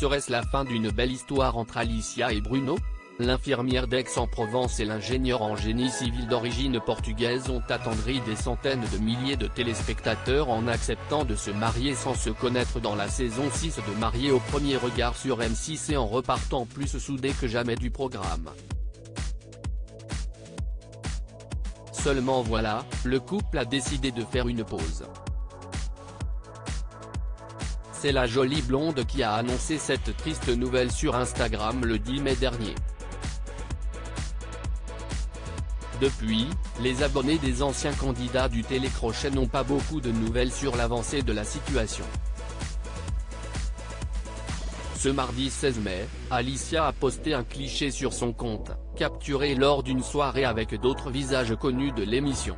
Serait-ce la fin d'une belle histoire entre Alicia et Bruno? L'infirmière d'Aix-en-Provence et l'ingénieur en génie civil d'origine portugaise ont attendri des centaines de milliers de téléspectateurs en acceptant de se marier sans se connaître dans la saison 6 de Mariés au premier regard sur M6 et en repartant plus soudés que jamais du programme. Seulement voilà, le couple a décidé de faire une pause. C'est la jolie blonde qui a annoncé cette triste nouvelle sur Instagram le 10 mai dernier. Depuis, les abonnés des anciens candidats du télécrochet n'ont pas beaucoup de nouvelles sur l'avancée de la situation. Ce mardi 16 mai, Alicia a posté un cliché sur son compte, capturé lors d'une soirée avec d'autres visages connus de l'émission.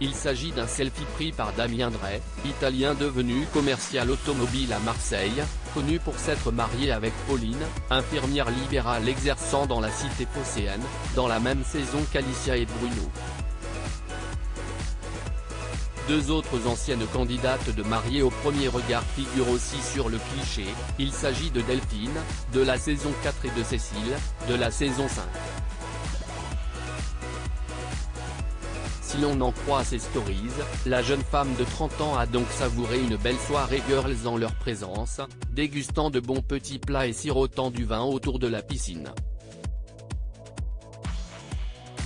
Il s'agit d'un selfie pris par Damien Drey, italien devenu commercial automobile à Marseille, connu pour s'être marié avec Pauline, infirmière libérale exerçant dans la cité phocéenne, dans la même saison qu'Alicia et Bruno. Deux autres anciennes candidates de Mariés au premier regard figurent aussi sur le cliché, il s'agit de Delphine, de la saison 4 et de Cécile, de la saison 5. Si l'on en croit ses stories, la jeune femme de 30 ans a donc savouré une belle soirée girls en leur présence, dégustant de bons petits plats et sirotant du vin autour de la piscine.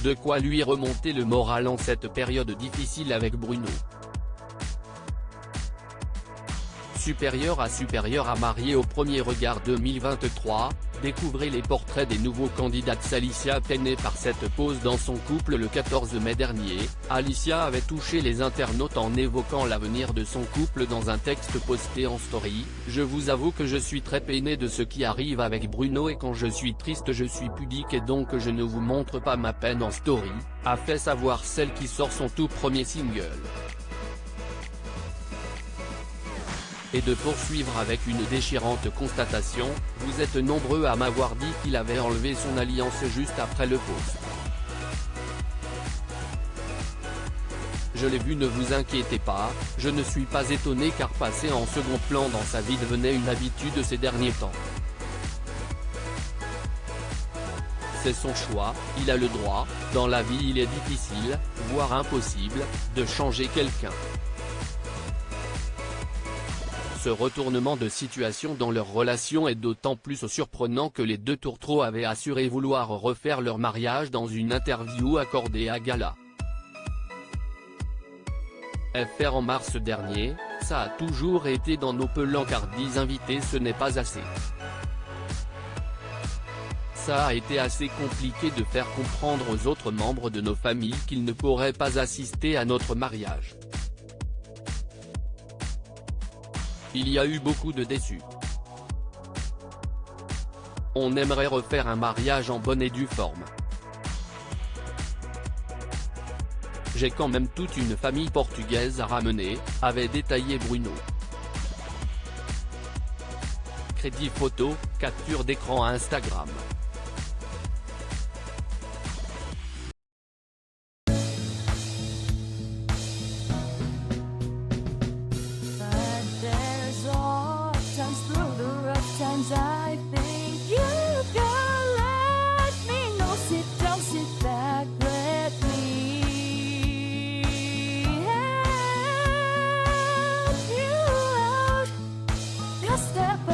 De quoi lui remonter le moral en cette période difficile avec Bruno. Supérieur à Mariés au premier regard 2023, découvrez les portraits des nouveaux candidats. Alicia peinée par cette pause dans son couple le 14 mai dernier, Alicia avait touché les internautes en évoquant l'avenir de son couple dans un texte posté en story. Je vous avoue que je suis très peinée de ce qui arrive avec Bruno et quand je suis triste je suis pudique et donc je ne vous montre pas ma peine en story, a fait savoir celle qui sort son tout premier single. Et de poursuivre avec une déchirante constatation, vous êtes nombreux à m'avoir dit qu'il avait enlevé son alliance juste après le post. Je l'ai vu, ne vous inquiétez pas, je ne suis pas étonné car passer en second plan dans sa vie devenait une habitude ces derniers temps. C'est son choix, il a le droit, dans la vie il est difficile, voire impossible, de changer quelqu'un. Ce retournement de situation dans leur relation est d'autant plus surprenant que les deux tourtereaux avaient assuré vouloir refaire leur mariage dans une interview accordée à Gala. FR en mars dernier, ça a toujours été dans nos plans car 10 invités ce n'est pas assez. Ça a été assez compliqué de faire comprendre aux autres membres de nos familles qu'ils ne pourraient pas assister à notre mariage. Il y a eu beaucoup de déçus. On aimerait refaire un mariage en bonne et due forme. J'ai quand même toute une famille portugaise à ramener, avait détaillé Bruno. Crédit photo, capture d'écran Instagram. I think you can let me know. Sit down, sit back, let me help you out. Just step